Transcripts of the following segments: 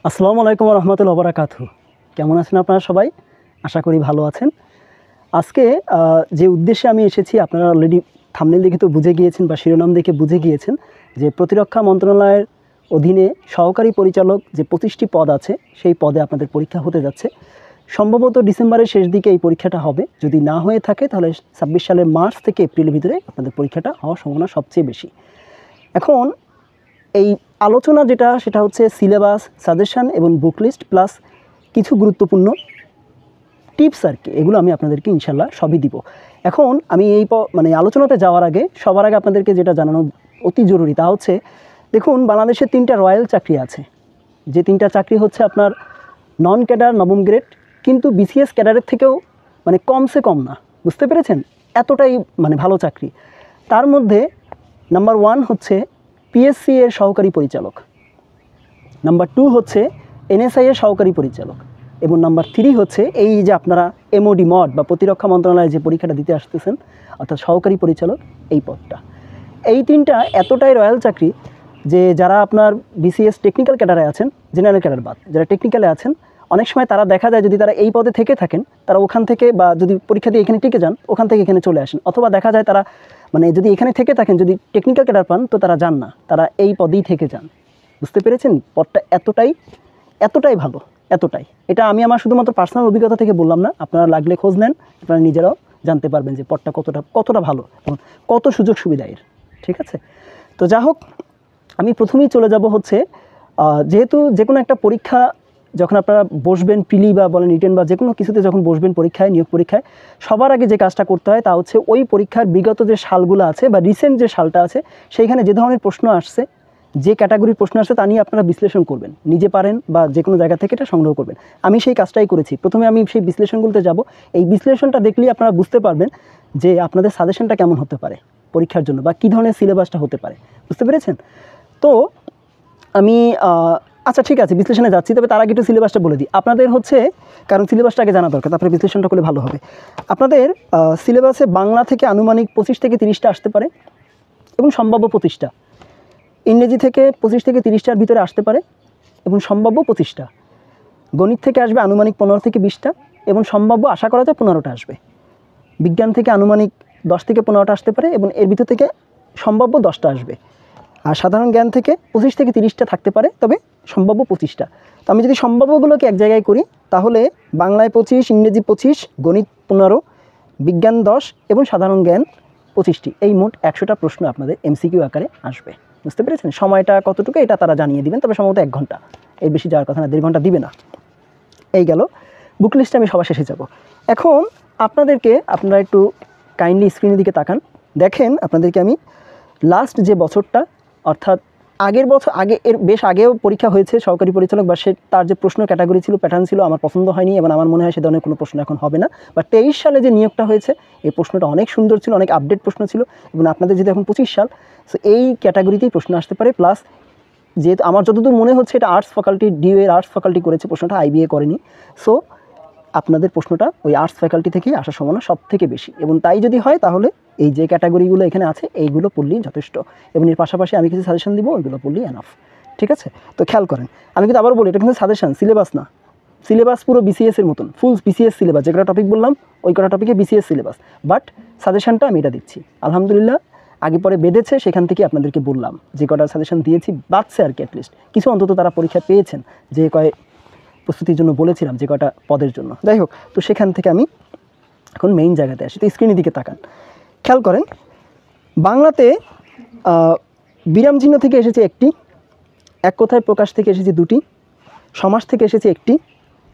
আসসালামু আলাইকুম রহমতুল্লাহ বারাকাতুহু। কেমন আছেন আপনারা সবাই? আশা করি ভালো আছেন। আজকে যে উদ্দেশ্যে আমি এসেছি আপনারা অলরেডি থাম্বনেল দেখে তো বুঝে গিয়েছেন বা শিরোনাম দেখে বুঝে গিয়েছেন যে প্রতিরক্ষা মন্ত্রণালয়ের অধীনে সহকারী পরিচালক যে 25টি পদ আছে সেই পদে আপনাদের পরীক্ষা হতে যাচ্ছে। সম্ভবত ডিসেম্বরের শেষ দিকে এই পরীক্ষাটা হবে। যদি না হয়ে থাকে তাহলে 26 সালের মার্চ থেকে এপ্রিলের ভিতরে আপনাদের পরীক্ষাটা হওয়ার সম্ভাবনা সবচেয়ে বেশি। এখন এই আলোচনা সেটা হচ্ছে সিলেবাস, সাজেশন এবং বুক লিস্ট প্লাস কিছু গুরুত্বপূর্ণ টিপস আর কি। এগুলো আমি আপনাদেরকে ইনশাল্লাহ সবই দিব। এখন আমি আলোচনাতে যাওয়ার আগে সবার আগে আপনাদেরকে যেটা জানানো অতি জরুরি তা হচ্ছে, দেখুন বাংলাদেশে 3টা রয়্যাল চাকরি আছে। যে 3টা চাকরি হচ্ছে আপনার নন ক্যাডার নবম গ্রেড, কিন্তু বিসিএস ক্যাডারের থেকেও কমসে কম না, বুঝতে পেরেছেন? এতটাই ভালো চাকরি। তার মধ্যে নাম্বার 1 হচ্ছে পিএসসি এর সহকারী পরিচালক, নাম্বার 2 হচ্ছে এনএসআই এর সহকারী পরিচালক এবং নাম্বার 3 হচ্ছে এই যে আপনারা এমওডি মড বা প্রতিরক্ষা মন্ত্রণালয়ে যে পরীক্ষাটা দিতে আসতেছেন অর্থাৎ সহকারী পরিচালক, এই পদটা। এই 3টা এতটাই রয়্যাল চাকরি যে যারা আপনার বিসিএস টেকনিক্যাল ক্যাডারে আছেন, জেনারেল ক্যাডার বাদ যারা টেকনিক্যালে আছেন, অনেক সময় তারা দেখা যায় যদি তারা এই পদে থেকে থাকেন তারা ওখান থেকে, বা যদি পরীক্ষা দিয়ে এখানে টিকে যান ওখান থেকে এখানে চলে আসেন, অথবা দেখা যায় তারা যদি এখানে থেকে থাকেন, যদি টেকনিক্যাল ক্যাডার পান তো তারা যান না, তারা এই পদেই থেকে যান। বুঝতে পেরেছেন? পদটা এতটাই ভালো, এতটাই। এটা আমি আমার শুধুমাত্র পার্সোনাল অভিজ্ঞতা থেকে বললাম না, আপনারা লাগলে খোঁজ নেন, আপনারা নিজেরাও জানতে পারবেন যে পদটা কতটা ভালো এবং কত সুযোগ সুবিধা এর। ঠিক আছে? তো যা হোক, আমি প্রথমেই চলে যাব হচ্ছে, যেহেতু যে কোনো একটা পরীক্ষা যখন আপনারা বসবেন, প্রিলি বা বলেন রিটেন বা যে কোনো কিছুতে যখন বসবেন পরীক্ষায়, নিয়োগ পরীক্ষায়, সবার আগে যে কাজটা করতে হয় তা হচ্ছে ওই পরীক্ষার বিগত যে সালগুলো আছে বা রিসেন্ট যে সালটা আছে সেইখানে যে ধরনের প্রশ্ন আসছে, যে ক্যাটাগরির প্রশ্ন আসছে তা নিয়ে আপনারা বিশ্লেষণ করবেন, নিজে পারেন বা যে কোনো জায়গা থেকে এটা সংগ্রহ করবেন। আমি সেই কাজটাই করেছি। প্রথমে আমি সেই বিশ্লেষণগুলোতে যাব। এই বিশ্লেষণটা দেখলেই আপনারা বুঝতে পারবেন যে আপনাদের সাজেশনটা কেমন হতে পারে পরীক্ষার জন্য বা কী ধরনের সিলেবাসটা হতে পারে। বুঝতে পেরেছেন? তো আমি আচ্ছা ঠিক আছে, বিশ্লেষণে যাচ্ছি। তবে তার আগে একটু সিলেবাসটা বলে দিই আপনাদের হচ্ছে, কারণ সিলেবাসটা আগে জানা দরকার, তারপরে বিশ্লেষণটা করলে ভালো হবে। আপনাদের সিলেবাসে বাংলা থেকে আনুমানিক 25 থেকে 30টা আসতে পারে এবং সম্ভাব্য 25টা। ইংরেজি থেকে 25 থেকে 30টার ভিতরে আসতে পারে এবং সম্ভাব্য 25টা। গণিত থেকে আসবে আনুমানিক 15 থেকে 20টা এবং সম্ভাব্য আশা করা যায় 15টা আসবে। বিজ্ঞান থেকে আনুমানিক 10 থেকে 15টা আসতে পারে এবং এর ভিতর থেকে সম্ভাব্য 10টা আসবে। আর সাধারণ জ্ঞান থেকে 25 থেকে 30টা থাকতে পারে, তবে সম্ভাব্য 25টা। তো আমি যদি সম্ভাব্যগুলোকে এক জায়গায় করি তাহলে বাংলায় 25, ইংরেজি 25, গণিত 15, বিজ্ঞান 10 এবং সাধারণ জ্ঞান 25টি। এই মোট 100টা প্রশ্ন আপনাদের এমসিকিউ আকারে আসবে। বুঝতে পেরেছেন? সময়টা কতটুকু এটা তারা জানিয়ে দিবেন, তবে সম্ভবত 1 ঘন্টা, এর বেশি যাওয়ার কথা না, 1.5 ঘন্টা দিবে না। এই গেল বুক লিস্টে, আমি সবার শেষে যাব। এখন আপনারা একটু কাইন্ডলি স্ক্রিনের দিকে তাকান, দেখেন আপনাদেরকে আমি লাস্ট যে বছরটা, অর্থাৎ আগের বছর, এর বেশ আগেও পরীক্ষা হয়েছে সহকারী পরিচালক, বা তার যে প্রশ্ন ক্যাটাগরি ছিল, প্যাটার্ন ছিল, আমার পছন্দ হয়নি এবং আমার মনে হয় সে ধরনের কোনো প্রশ্ন এখন হবে না। বা 23 সালে যে নিয়োগটা হয়েছে এই প্রশ্নটা অনেক সুন্দর ছিল, অনেক আপডেট প্রশ্ন ছিল এবং আপনাদের যেহেতু এখন 25 সাল, সো এই ক্যাটাগরিতেই প্রশ্ন আসতে পারে। প্লাস যেহেতু আমার যতদূর মনে হচ্ছে এটা আর্টস ফ্যাকাল্টি, ডিউ এর আর্টস ফ্যাকাল্টি করেছে প্রশ্নটা, আইবিএ করেনি। সো আপনাদের প্রশ্নটা ওই আর্টস ফ্যাকাল্টি থেকেই আসার সম্ভাবনা সব থেকে বেশি, এবং তাই যদি হয় তাহলে এই যে ক্যাটাগরিগুলো এখানে আছে এইগুলো পড়লেই যথেষ্ট, এবং এর পাশাপাশি আমি কিছু সাজেশন দিব, ওইগুলো পড়লেই এনাফ। ঠিক আছে? তো খেয়াল করেন, আমি কিন্তু আবার বলি এটা কিন্তু সাজেশন, সিলেবাস না। সিলেবাস পুরো বিসিএস এর মতন, ফুল বিসিএস সিলেবাস, যে কটা টপিক বললাম ওই কটা টপিকে বিসিএস সিলেবাস, বাট সাজেশনটা আমি এটা দিচ্ছি। আলহামদুলিল্লাহ আগে পরে বেঁধেছে, সেখান থেকে আপনাদেরকে বললাম যে কটা সাজেশন দিয়েছি বাড়ছে আর কি, অ্যাটলিস্ট কিছু অন্তত তারা পরীক্ষা পেয়েছেন, যে প্রস্তুতির জন্য বলেছিলাম যে কটা পদের জন্য। যাই হোক, তো সেখান থেকে আমি এখন মেইন জায়গাতে আসি। তো স্ক্রিনের দিকে তাকান, খেয়াল করেন, বাংলাতে বিরাম চিহ্ন থেকে এসেছে একটি, এক কথায় প্রকাশ থেকে এসেছে 2টি, সমাস থেকে এসেছে একটি,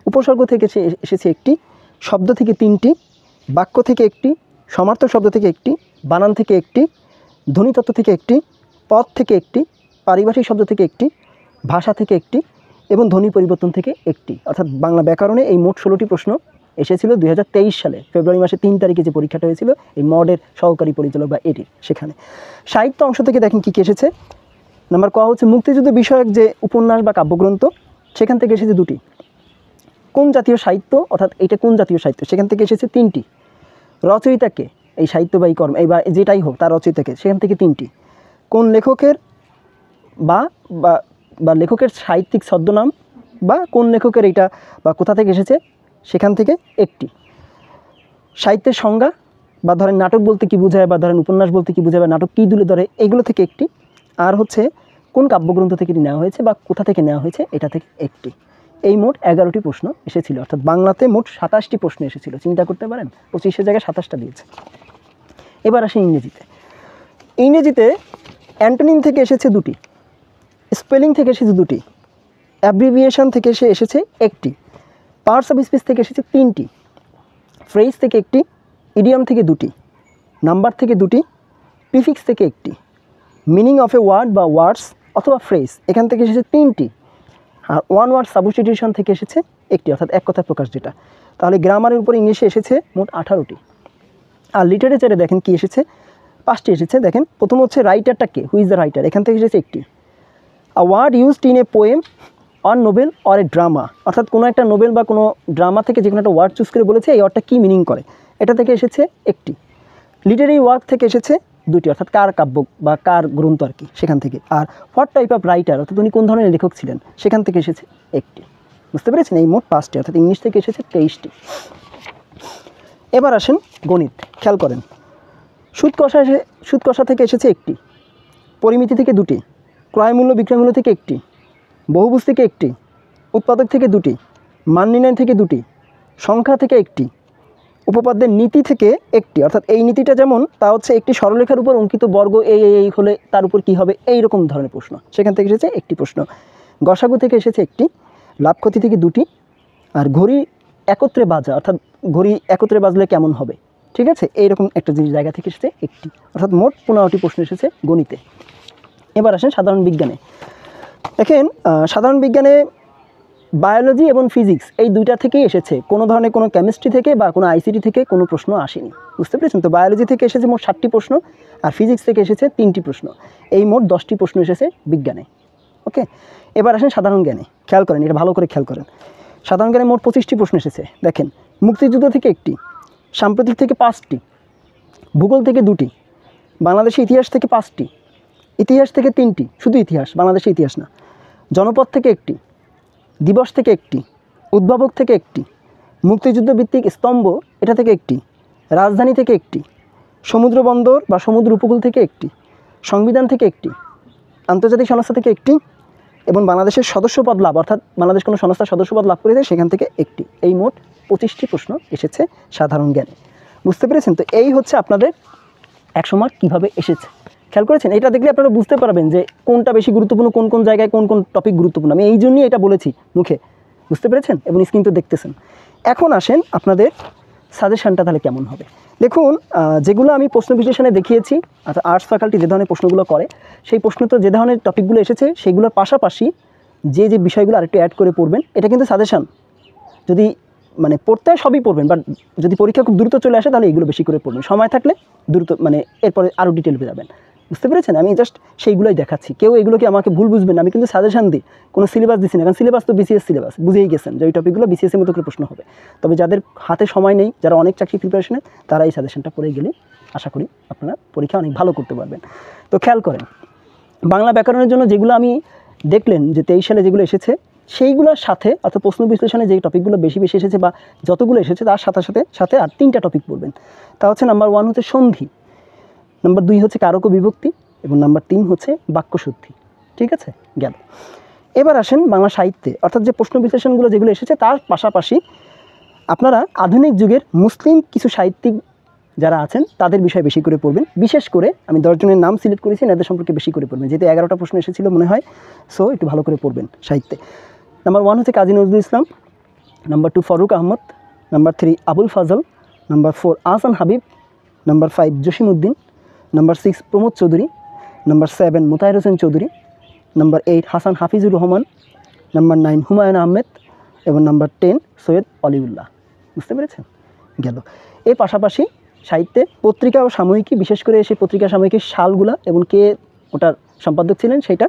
উপসর্গ থেকে এসেছে একটি, শব্দ থেকে 3টি, বাক্য থেকে একটি, সমার্থক শব্দ থেকে একটি, বানান থেকে একটি, ধ্বনিতত্ত্ব থেকে একটি, পদ থেকে একটি, পারিভাষিক শব্দ থেকে একটি, ভাষা থেকে একটি এবং ধ্বনি পরিবর্তন থেকে একটি। অর্থাৎ বাংলা ব্যাকরণে এই মোট 16টি প্রশ্ন এসেছিল 2023 সালে ফেব্রুয়ারি মাসে 3 তারিখে যে পরীক্ষাটা হয়েছিল এই মডের সহকারী পরিচালক বা এটির। সেখানে সাহিত্য অংশ থেকে দেখেন কী কী এসেছে। নাম্বার ক হচ্ছে মুক্তিযুদ্ধ বিষয়ক যে উপন্যাস বা কাব্যগ্রন্থ, সেখান থেকে এসেছে 2টি। কোন জাতীয় সাহিত্য, অর্থাৎ এটা কোন জাতীয় সাহিত্য, সেখান থেকে এসেছে 3টি। রচয়িতাকে, এই সাহিত্য বা এই কর্ম, এই বা যেটাই হোক তার রচয়িতাকে, সেখান থেকে 3টি। কোন লেখকের বা লেখকের সাহিত্যিক ছদ্মনাম বা কোন লেখকের এটা বা কোথা থেকে এসেছে সেখান থেকে একটি। সাহিত্যের সংজ্ঞা বা ধরেন নাটক বলতে কী বোঝায় বা ধরেন উপন্যাস বলতে কী বোঝায় বা নাটক কী তুলে ধরে এইগুলো থেকে একটি। আর হচ্ছে কোন কাব্যগ্রন্থ থেকে এটি নেওয়া হয়েছে বা কোথা থেকে নেওয়া হয়েছে এটা থেকে একটি। এই মোট 11টি প্রশ্ন এসেছিল, অর্থাৎ বাংলাতে মোট 27টি প্রশ্ন এসেছিল। চিন্তা করতে পারেন, 25-এর জায়গায় 27টা দিয়েছে। এবার আসে ইংরেজিতে। ইংরেজিতে অ্যান্টোনিম থেকে এসেছে 2টি, স্পেলিং থেকে এসেছে 2টি, অ্যাব্রিভিয়েশন থেকে এসেছে একটি, পার্টস অফ স্পিচ থেকে এসেছে 3টি, ফ্রেজ থেকে একটি, ইডিয়ম থেকে 2টি, নাম্বার থেকে 2টি, প্রিফিক্স থেকে একটি, মিনিং অফ এ ওয়ার্ড বা ওয়ার্ডস অথবা ফ্রেজ এখান থেকে এসেছে 3টি, আর ওয়ান ওয়ার্ড সাবস্টিটিউশন থেকে এসেছে একটি, অর্থাৎ এক কথায় প্রকাশ যেটা। তাহলে গ্রামারের উপর ইংলিশে এসেছে মোট 18টি। আর লিটারেচারে দেখেন কি এসেছে, 5টি এসেছে। দেখেন প্রথম হচ্ছে রাইটারটা কে, হু ইজ দ্য রাইটার, এখান থেকে এসেছে একটি। A word used in a poem or novel or a drama, অর্থাৎ কোনো একটা নোবেল বা কোনো ড্রামা থেকে যে কোনো একটা ওয়ার্ড চুজ করে বলেছে এই ওয়ার্ডটা কী মিনিং করে, এটা থেকে এসেছে একটি। লিটারি ওয়ার্ক থেকে এসেছে 2টি, অর্থাৎ কার কাব্য বা কার গ্রন্থ আর কি, সেখান থেকে। আর হোয়াট টাইপ অফ রাইটার, অর্থাৎ উনি কোন ধরনের লেখক ছিলেন, সেখান থেকে এসেছে একটি। বুঝতে পেরেছেন? এই মোট 5টি, অর্থাৎ ইংলিশ থেকে এসেছে 23টি। এবার আসেন গণিত, খেয়াল করেন। সুদ কষা থেকে এসেছে একটি, পরিমিতি থেকে 2টি, ক্রয়মূল্য বিক্রয়মূল্য থেকে একটি, বহুভুজ থেকে একটি, উৎপাদক থেকে 2টি, মান নির্ণয় থেকে 2টি, সংখ্যা থেকে একটি, উপপাদ্যের নীতি থেকে একটি, অর্থাৎ এই নীতিটা যেমন তা হচ্ছে একটি সরলরেখার উপর অঙ্কিত বর্গ এই হলে তার উপর কী হবে, এই রকম ধরনের প্রশ্ন, সেখান থেকে এসেছে একটি প্রশ্ন। গসাগু থেকে এসেছে একটি, লাভ ক্ষতি থেকে 2টি, আর ঘড়ি একত্রে বাজা, অর্থাৎ ঘড়ি একত্রে বাজলে কেমন হবে, ঠিক আছে, এইরকম একটা জিনিস জায়গা থেকে এসেছে একটি। অর্থাৎ মোট 15টি প্রশ্ন এসেছে গণিতে। এবার আসেন সাধারণ বিজ্ঞানে। দেখেন সাধারণ বিজ্ঞানে বায়োলজি এবং ফিজিক্স এই দুইটা থেকেই এসেছে, কোনো ধরনের কোনো কেমিস্ট্রি থেকে বা কোনো আইসিটি থেকে কোনো প্রশ্ন আসেনি। বুঝতে পেরেছেন? তো বায়োলজি থেকে এসেছে মোট 7টি প্রশ্ন, আর ফিজিক্স থেকে এসেছে 3টি প্রশ্ন। এই মোট 10টি প্রশ্ন এসেছে বিজ্ঞানে। ওকে, এবার আসেন সাধারণ জ্ঞানে। খেয়াল করেন, এটা ভালো করে খেয়াল করেন। সাধারণ জ্ঞানে মোট 25টি প্রশ্ন এসেছে। দেখেন, মুক্তিযুদ্ধ থেকে একটি, সাম্প্রতিক থেকে 5টি, ভূগোল থেকে 2টি, বাংলাদেশের ইতিহাস থেকে 5টি, ইতিহাস থেকে 3টি, শুধু ইতিহাস, বাংলাদেশের ইতিহাস না, জনপদ থেকে একটি, দিবস থেকে একটি, উদ্ভাবক থেকে একটি, মুক্তিযুদ্ধ ভিত্তিক স্তম্ভ এটা থেকে একটি, রাজধানী থেকে একটি, সমুদ্র বন্দর বা সমুদ্র উপকূল থেকে একটি, সংবিধান থেকে একটি, আন্তর্জাতিক সংস্থা থেকে একটি, এবং বাংলাদেশের সদস্যপদ লাভ, অর্থাৎ বাংলাদেশ কোনো সংস্থার সদস্যপদ লাভ করেছে সেখান থেকে একটি। এই মোট 25টি প্রশ্ন এসেছে সাধারণ জ্ঞানে। বুঝতে পেরেছেন? তো এই হচ্ছে আপনাদের 100 মার্ক কীভাবে এসেছে। খেয়াল করেছেন? এটা দেখলে আপনারা বুঝতে পারবেন যে কোনটা বেশি গুরুত্বপূর্ণ, কোন কোন জায়গায় কোন কোন টপিক গুরুত্বপূর্ণ। আমি এই জন্যই এটা বলেছি মুখে। বুঝতে পেরেছেন? এবং স্ক্রিন তো দেখতেছেন। এখন আসেন আপনাদের সাজেশনটা তাহলে কেমন হবে। দেখুন, যেগুলো আমি প্রশ্ন বিশ্লেষণে দেখিয়েছি, অর্থাৎ আর্টস ফ্যাকাল্টি যে ধরনের প্রশ্নগুলো করে, সেই প্রশ্ন তো যে ধরনের টপিকগুলো এসেছে সেগুলোর পাশাপাশি যে যে বিষয়গুলো আরেকটু অ্যাড করে পড়বেন, এটা কিন্তু সাজেশন। যদি মানে পড়তে হয় সবই পড়বেন, বাট যদি পরীক্ষা খুব দ্রুত চলে আসে তাহলে এগুলো বেশি করে পড়বেন। সময় থাকলে দ্রুত মানে এরপরে আরও ডিটেল যাবেন। বুঝতে পেরেছেন? আমি জাস্ট সেইগুলোই দেখাচ্ছি। কেউ এগুলোকে আমাকে ভুল বুঝবেন না, আমি কিন্তু সাজেশন দিই, কোনো সিলেবাস দিচ্ছি না। কারণ সিলেবাস তো বিসিএস সিলেবাস, বুঝেই গেছেন যে ওই টপিকগুলো বিসিএসের মতো করে প্রশ্ন হবে। তবে যাদের হাতে সময় নেই, যারা অনেক চাকরি প্রিপারেশনে, তারা এই সাজেশনটা পড়ে গেলে আশা করি আপনারা পরীক্ষা অনেক ভালো করতে পারবেন। তো খেয়াল করেন, বাংলা ব্যাকরণের জন্য যেগুলো আমি দেখলেন যে 23 সালে যেগুলো এসেছে, সেইগুলোর সাথে অর্থাৎ প্রশ্ন বিশ্লেষণে যে টপিকগুলো বেশি বেশি এসেছে বা যতগুলো এসেছে তার সাথে সাথে সাথে আর 3টা টপিক পড়বেন। তা হচ্ছে নাম্বার 1 হচ্ছে সন্ধি, নাম্বার 2 হচ্ছে কারক ও বিভক্তি, এবং নাম্বার 3 হচ্ছে বাক্যশুদ্ধি। ঠিক আছে, গেল। এবার আসেন বাংলা সাহিত্যে, অর্থাৎ যে প্রশ্ন বিশ্লেষণগুলো যেগুলো এসেছে তার পাশাপাশি আপনারা আধুনিক যুগের মুসলিম কিছু সাহিত্যিক যারা আছেন তাদের বিষয়ে বেশি করে পড়বেন। বিশেষ করে আমি 10 জনের নাম সিলেক্ট করেছি, এদের সম্পর্কে বেশি করে পড়বেন, যেহেতু 11টা প্রশ্ন এসেছিল মনে হয়, সো একটু ভালো করে পড়বেন সাহিত্যে। নাম্বার 1 হচ্ছে Kazi Nazrul Islam, number 2 Farrukh Ahmad, number 3 Abul Fazal, number 4 Ahsan Habib, number 5 Jasimuddin, number 6 Pramod Chowdhury, number 7 Motaher Hossain Chowdhury, number 8 Hasan Hafizur Rahman, number 9 Humayun Ahmed, এবং নাম্বার 10 সৈয়দ অলিউল্লাহ। বুঝতে পেরেছেন? গেল। এর পাশাপাশি সাহিত্যে পত্রিকা ও সাময়িকী, বিশেষ করে সেই পত্রিকা সাময়িকীর সালগুলা এবং কে ওটার সম্পাদক ছিলেন সেটা,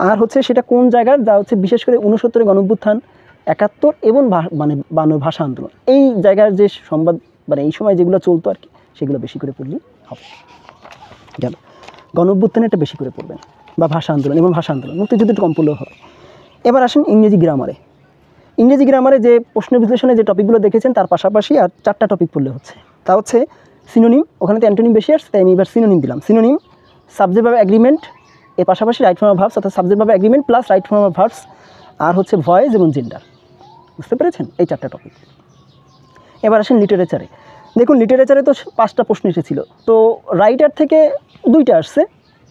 আর হচ্ছে সেটা কোন জায়গার, যা হচ্ছে বিশেষ করে 69 গণঅভ্যুত্থান, 71 এবং মানে 52 ভাষা আন্দোলন, এই জায়গার যে সংবাদ মানে এই সময় যেগুলো চলতো আর কি, সেগুলো বেশি করে পড়লেই হবে। গেল। গণঅভ্যুত্থানে এটা বেশি করে পড়বেন, বা ভাষা আন্দোলন এবং ভাষা আন্দোলন, মুক্তিযুদ্ধ একটু কম পড়লেও হবে। এবার আসেন ইংরেজি গ্রামারে। ইংরেজি গ্রামারে যে প্রশ্ন বিশ্লেষণে যে টপিকগুলো দেখেছেন তার পাশাপাশি আর 4টা টপিক পড়লে হচ্ছে। তা হচ্ছে সিনোনিম, ওখানে তো অ্যান্টোনিম বেশি আসছে তাই আমি এবার সিনোনিম দিলাম। সিনোনিম, সাবজেক্ট ভার্ব এগ্রিমেন্ট, এর পাশাপাশি রাইট ফর্ম অফ ভার্বস অর্থাৎ subject verb agreement plus right form of verbs, আর হচ্ছে ভয়েস এবং জেন্ডার। বুঝতে পেরেছেন? এই 4টা টপিক। এবার আসেন লিটারেচারে। দেখুন লিটারেচারে তো 5টা প্রশ্ন এসেছিল, তো রাইটার থেকে 2টা আসছে,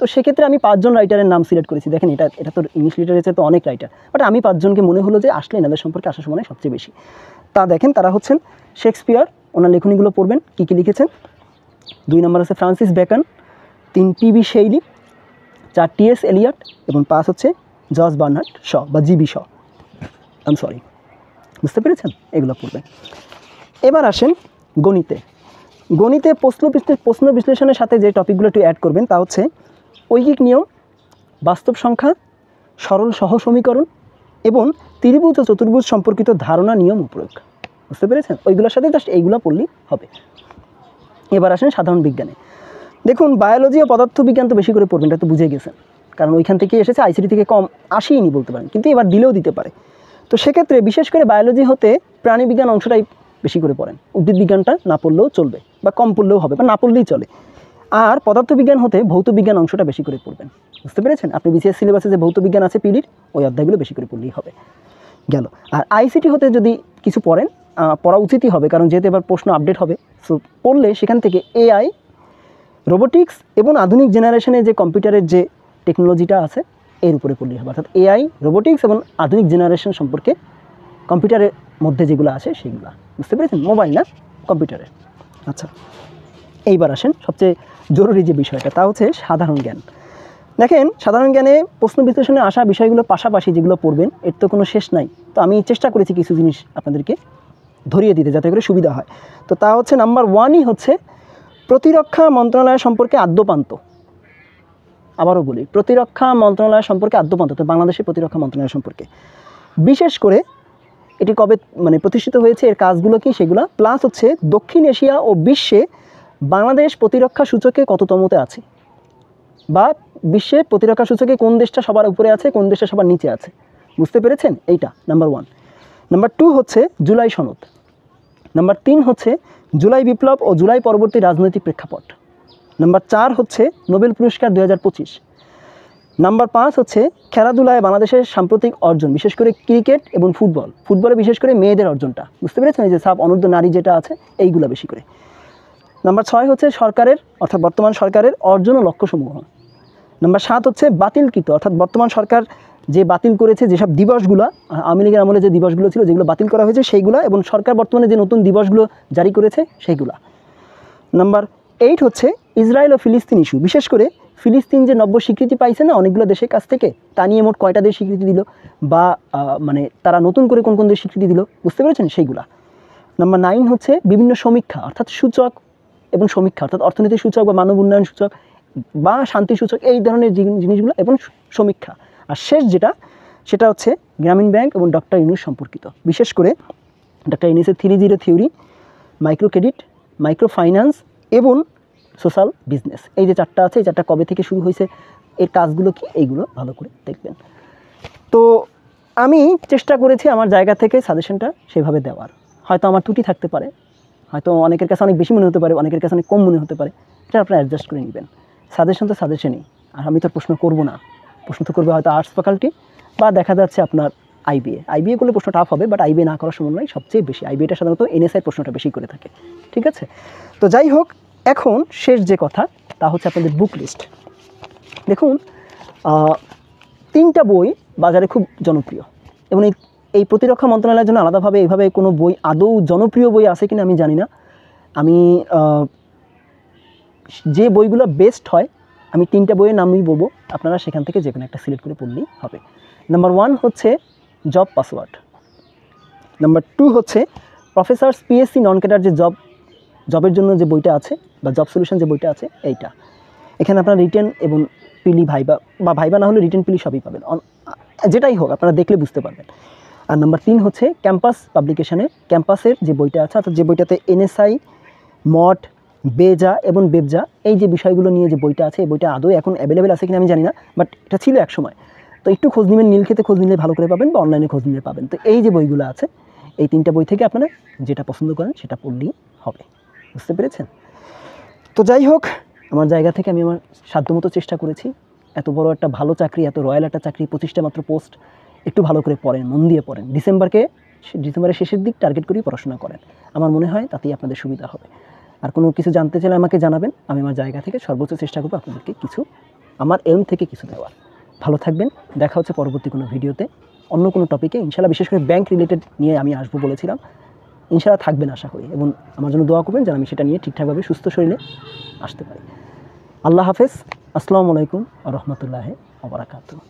তো সেক্ষেত্রে আমি 5 জন রাইটারের নাম সিলেক্ট করেছি। দেখেন এটা তো ইংলিশ লিটারেচার তো অনেক রাইটার, বাট আমি 5 জনকে মনে হলো যে আসলে এনাদের সম্পর্কে আসার সময় সবচেয়ে বেশি। তা দেখেন তারা হচ্ছেন শেক্সপিয়ার, ওনার লেখনীগুলো পড়বেন কী কী লিখেছেন। 2 নম্বর আছে Francis Bacon, 3 PB Shelley, 4 TS Eliot এবং 5 হচ্ছে জর্জ বার্নার্ড শ বা জিবি শ। সরি, বুঝতে পেরেছেন? এগুলো পড়বেন। এবার আসেন গণিতে। গণিতে প্রশ্ন বিশ্লেষণের সাথে যে টপিকগুলো একটু অ্যাড করবেন তা হচ্ছে ঐকিক নিয়ম, বাস্তব সংখ্যা, সরল সহ সমীকরণ এবং ত্রিভুজ ও চতুর্ভুজ সম্পর্কিত ধারণা, নিয়ম ও প্রয়োগ। বুঝতে পেরেছেন? ওইগুলোর সাথে জাস্ট এইগুলো পড়লেই হবে। এবার আসেন সাধারণ বিজ্ঞানে। দেখুন বায়োলজি ও পদার্থবিজ্ঞান তো বেশি করে পড়বেন, এটা তো বুঝে গেছেন, কারণ ওইখান থেকে এসেছে, আইসিটি থেকে কম আসেইনি বলতে পারেন, কিন্তু এবার দিলেও দিতে পারে। তো সেক্ষেত্রে বিশেষ করে বায়োলজি হতে প্রাণীবিজ্ঞান অংশটাই বেশি করে পড়েন, উদ্ভিদ বিজ্ঞানটা না পড়লেও চলবে বা কম পড়লেও হবে বা না পড়লেই চলে। আর পদার্থবিজ্ঞান হতে ভৌতবিজ্ঞান অংশটা বেশি করে পড়বেন। বুঝতে পেরেছেন? আপনি বিসিএস সিলেবাসে যে ভৌতবিজ্ঞান আছে পিডির, ওই অধ্যায়গুলো বেশি করে পড়লেই হবে। গেল। আর আইসিটি হতে যদি কিছু পড়েন, পড়া উচিতই হবে, কারণ যেহেতু এবার প্রশ্ন আপডেট হবে, সো পড়লে সেখান থেকে এআই, রোবোটিক্স এবং আধুনিক জেনারেশনে যে কম্পিউটারের যে টেকনোলজিটা আছে এর উপরে পড়লেই হবে। অর্থাৎ এআই, রোবোটিক্স এবং আধুনিক জেনারেশন সম্পর্কে কম্পিউটারের মধ্যে যেগুলো আছে সেগুলো। বুঝতে পেরেছেন? মোবাইল না, কম্পিউটারের। আচ্ছা, এইবার আসেন সবচেয়ে জরুরি যে বিষয়টা, তা হচ্ছে সাধারণ জ্ঞান। দেখেন সাধারণ জ্ঞানে প্রশ্ন বিশ্লেষণে আসা বিষয়গুলোর পাশাপাশি যেগুলো পড়বেন এর তো কোনো শেষ নাই। তো আমি চেষ্টা করেছি কিছু জিনিস আপনাদেরকে ধরিয়ে দিতে যাতে করে সুবিধা হয়। তো তা হচ্ছে নাম্বার 1ই হচ্ছে প্রতিরক্ষা মন্ত্রণালয় সম্পর্কে আদ্যোপান্ত। আবারও বলি, প্রতিরক্ষা মন্ত্রণালয় সম্পর্কে আদ্যোপান্ত, তো বাংলাদেশের প্রতিরক্ষা মন্ত্রণালয় সম্পর্কে বিশেষ করে এটি কবে প্রতিষ্ঠিত হয়েছে, এর কাজগুলো কি সেগুলো, প্লাস হচ্ছে দক্ষিণ এশিয়া ও বিশ্বে বাংলাদেশ প্রতিরক্ষা সূচকে কততমতে আছে, বা বিশ্বে প্রতিরক্ষা সূচকে কোন দেশটা সবার উপরে আছে, কোন দেশটা সবার নিচে আছে। বুঝতে পেরেছেন? এইটা নাম্বার 1। নাম্বার 2 হচ্ছে জুলাই সনদ। নাম্বার 3 হচ্ছে জুলাই বিপ্লব ও জুলাই পরবর্তী রাজনৈতিক প্রেক্ষাপট। নাম্বার 4 হচ্ছে নোবেল পুরস্কার 2025। নাম্বার 5 হচ্ছে খেলাধুলায় বাংলাদেশের সাম্প্রতিক অর্জন, বিশেষ করে ক্রিকেট এবং ফুটবলে বিশেষ করে মেয়েদের অর্জনটা। বুঝতে পেরেছেন? এই যে সাব অনূর্ধ্ব নারী যেটা আছে এইগুলো বেশি করে। নাম্বার 6 হচ্ছে সরকারের অর্থাৎ বর্তমান সরকারের অর্জন ও লক্ষ্যসমূহ। নাম্বার 7 হচ্ছে বাতিলকৃত অর্থাৎ বর্তমান সরকার যে বাতিল করেছে যেসব দিবসগুলো, আওয়ামী লীগের আমলে যে দিবসগুলো ছিল যেগুলো বাতিল করা হয়েছে সেইগুলো, এবং সরকার বর্তমানে যে নতুন দিবসগুলো জারি করেছে সেইগুলা। নাম্বার 8 হচ্ছে ইসরায়েল ও ফিলিস্তিন ইস্যু, বিশেষ করে ফিলিস্তিন যে নব্য স্বীকৃতি পাইছে না অনেকগুলো দেশের কাছ থেকে, তা নিয়ে মোট কয়টা দেশ স্বীকৃতি দিল, বা তারা নতুন করে কোন কোন দেশ স্বীকৃতি দিল, বুঝতে পেরেছেন? সেইগুলা। নাম্বার 9 হচ্ছে বিভিন্ন সমীক্ষা অর্থাৎ সূচক এবং সমীক্ষা অর্থাৎ অর্থনৈতিক সূচক বা মানব উন্নয়ন সূচক বা শান্তি সূচক, এই ধরনের জিনিসগুলো এবং সমীক্ষা। আর শেষ যেটা সেটা হচ্ছে গ্রামীণ ব্যাংক এবং ডক্টর ইউনূস সম্পর্কিত, বিশেষ করে ডক্টর ইউনূসের 3-0 theory, micro credit, micro finance এবং সোশ্যাল বিজনেস। এই যে 4টা আছে, এই 4টা কবে থেকে শুরু হয়েছে, এর কাজগুলো কি, এইগুলো ভালো করে দেখবেন। তো আমি চেষ্টা করেছি আমার জায়গা থেকে সাজেশনটা সেভাবে দেওয়ার। হয়তো আমার ত্রুটি থাকতে পারে, হয়তো অনেকের কাছে অনেক বেশি মনে হতে পারে, অনেকের কাছে অনেক কম মনে হতে পারে, এটা আপনারা অ্যাডজাস্ট করে নেবেন। সাজেশন তো সাজেশনই, আর আমি তো প্রশ্ন করব না, প্রশ্ন তো করবে হয়তো আর্টস ফ্যাকাল্টি বা দেখা যাচ্ছে আপনার আইবিএ করলে প্রশ্ন টাফ হবে, বাট আইবিএ না করার সম্ভাবনাই সবচেয়ে বেশি। আইবিএটা সাধারণত এনএসআই প্রশ্নটা বেশি করে থাকে। ঠিক আছে? তো যাই হোক, এখন শেষ যে কথা তা হচ্ছে আপনাদের বুক লিস্ট। দেখুন 3টা বই বাজারে খুব জনপ্রিয়, এবং এই প্রতিরক্ষা মন্ত্রণালয়ের জন্য আলাদাভাবে এইভাবে কোনো বই আদৌ জনপ্রিয় বই আছে কিনা আমি জানি না। আমি যে বইগুলো বেস্ট হয় আমি 3টা বইয়ের নামই বলবো, আপনারা সেখান থেকে যে কোনো একটা সিলেক্ট করে পড়লেই হবে। নাম্বার 1 হচ্ছে জব পাসওয়ার্ড। নাম্বার 2 হচ্ছে প্রফেসরস পিএসসি নন ক্যাডার যে জবের জন্য যে বইটা আছে বা জব সলিউশন যে বইটা আছে এইটা। এখানে আপনারা রিটেন এবং পিলি ভাইবা বা ভাইবা না হলে রিটেন পিলি সবই পাবেন, যেটাই হোক আপনারা দেখলে বুঝতে পারবেন। আর নাম্বার 3 হচ্ছে ক্যাম্পাস পাবলিকেশনের ক্যাম্পাসের যে বইটা আছে, অর্থাৎ যে বইটাতে এনএসআই, মট, বেজা এবং বেবজা এই যে বিষয়গুলো নিয়ে যে বইটা আছে, এই বইটা আদৌ এখন অ্যাভেলেবেল আছে কিনা আমি জানি না, বাট এটা ছিল এক সময়। তো একটু খোঁজ নেবেন, নীলক্ষেতে খোঁজ নিলে ভালো করে পাবেন বা অনলাইনে খোঁজ নিলে পাবেন। তো এই যে বইগুলো আছে, এই 3টা বই থেকে আপনারা যেটা পছন্দ করেন সেটা পড়লেই হবে। বুঝতে পেরেছেন? তো যাই হোক, আমার জায়গা থেকে আমি আমার সাধ্যমতো চেষ্টা করেছি। এত বড় একটা ভালো চাকরি, এত রয়্যাল একটা চাকরি, 25টা মাত্র পোস্ট, একটু ভালো করে পড়েন, মন দিয়ে পড়েন। ডিসেম্বরের শেষের দিক টার্গেট করেই পড়াশোনা করেন। আমার মনে হয় তাতেই আপনাদের সুবিধা হবে। আর কোনো কিছু জানতে চাইলে আমাকে জানাবেন, আমি আমার জায়গা থেকে সর্বোচ্চ চেষ্টা করবো আপনাদেরকে কিছু, আমার এলম থেকে কিছু দেওয়ার। ভালো থাকবেন, দেখা হচ্ছে পরবর্তী কোনো ভিডিওতে অন্য কোনো টপিকে ইনশাআল্লাহ। বিশেষ করে ব্যাংক রিলেটেড নিয়ে আমি আসবো বলেছিলাম, ইনশাআল্লাহ থাকবেন আশা করি, এবং আমার জন্য দোয়া করবেন যেন আমি সেটা নিয়ে ঠিকঠাকভাবে সুস্থ শরীরে আসতে পারি। আল্লাহ হাফেজ, আসসালামু আলাইকুম ওয়া রাহমাতুল্লাহি ওয়া বারাকাতুহু।